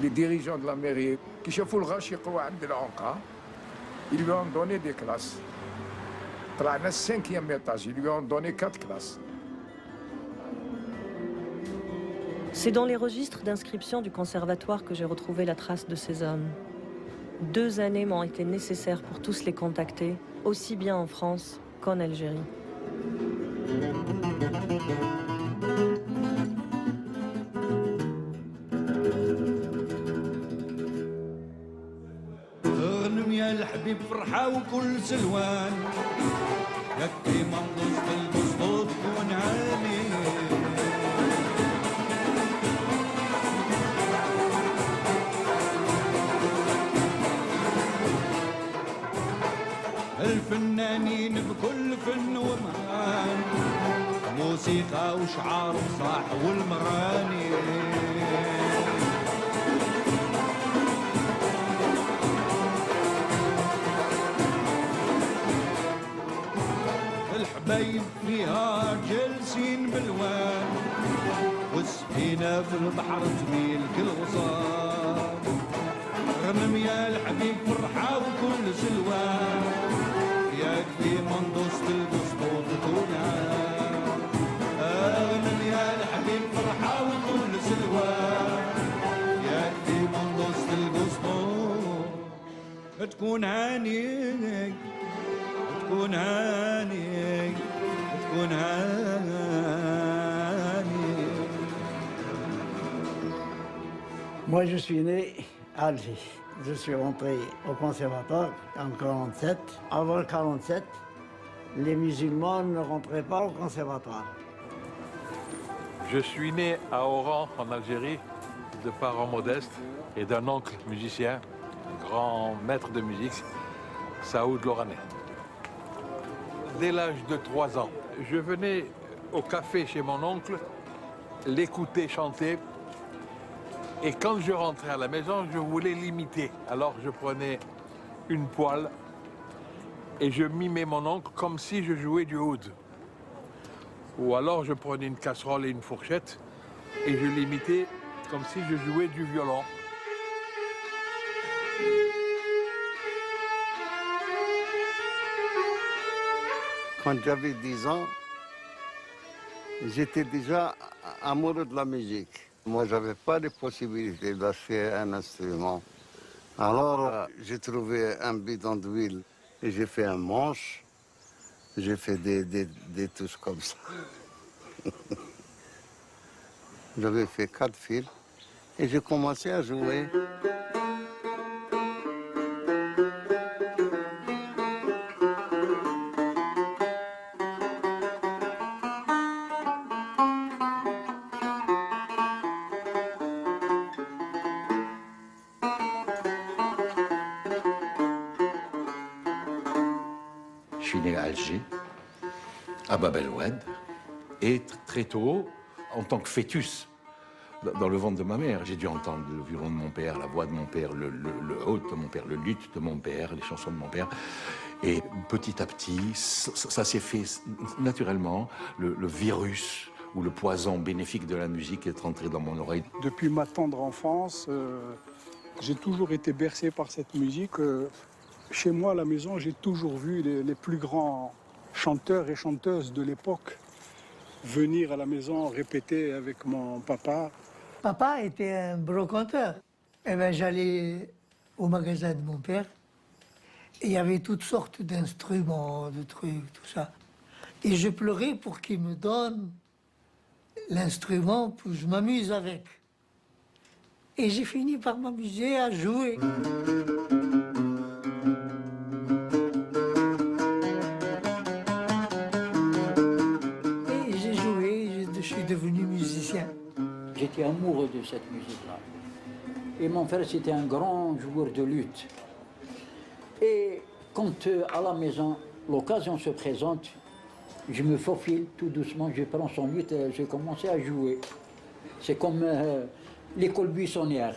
les dirigeants de la mairie, qui شافوا الغاش يقوى عند العنقة, ils lui ont donné des classes. طلعنا السانكيام étage, ils lui ont donné 4 classes. C'est dans les registres d'inscription du conservatoire que j'ai retrouvé la trace de ces hommes. 2 années m'ont été nécessaires pour tous les contacter, aussi bien en France qu'en Algérie. اغنم يا الحبيب فرحة وكل سلوان يكفي منقص بالبسطوط تكون عالي الفنانين بكل فن ومهان موسيقى وشعار صاح والمغاني الحبايب فيها جالسين بالوان والسفينة في البحر تميل كل غصان غنم يا الحبيب فرحة وكل سلوان يكفي منضوس البسطوط تكون عام غنم يا الحبيب فرحة وكل سلوان يكفي منضوس البسطوط تكون هاني تكون هاني تكون هاني. Moi, je suis né à Alger. Je suis rentré au conservatoire en 1947. Avant le 1947, les musulmans ne rentraient pas au conservatoire. Je suis né à Oran, en Algérie, de parents modestes et d'un oncle musicien, un grand maître de musique, Saoud Lorané. Dès l'âge de 3 ans, je venais au café chez mon oncle, l'écouter chanter. Et quand je rentrais à la maison, je voulais l'imiter. Alors je prenais une poêle et je mimais mon oncle comme si je jouais du oud. Ou alors je prenais une casserole et une fourchette et je l'imitais comme si je jouais du violon. Quand j'avais 10 ans, j'étais déjà amoureux de la musique. Moi, je n'avais pas de possibilité d'acheter un instrument. Alors, j'ai trouvé un bidon d'huile et j'ai fait un manche. J'ai fait des touches comme ça. J'avais fait 4 fils et j'ai commencé à jouer. Je suis né à Alger, à Bab el Oued, et très tôt, en tant que fœtus, dans le ventre de ma mère, j'ai dû entendre le violon de mon père, la voix de mon père, le oud de mon père, le luth de mon père, les chansons de mon père. Et petit à petit, ça s'est fait naturellement, le virus ou le poison bénéfique de la musique est rentré dans mon oreille. Depuis ma tendre enfance, j'ai toujours été bercé par cette musique. Chez moi, à la maison, j'ai toujours vu les plus grands chanteurs et chanteuses de l'époque venir à la maison répéter avec mon papa. Papa était un brocanteur. Eh ben, j'allais au magasin de mon père et il y avait toutes sortes d'instruments, de trucs, tout ça. Et je pleurais pour qu'il me donne l'instrument pour que je m'amuse avec. Et j'ai fini par m'amuser à jouer. Et j'ai joué, je suis devenu musicien. J'étais amoureux de cette musique-là. Et mon frère, c'était un grand joueur de luth. Et quand à la maison, l'occasion se présente, je me faufile tout doucement, je prends son luth et j'ai commencé à jouer. C'est comme l'école buissonnière.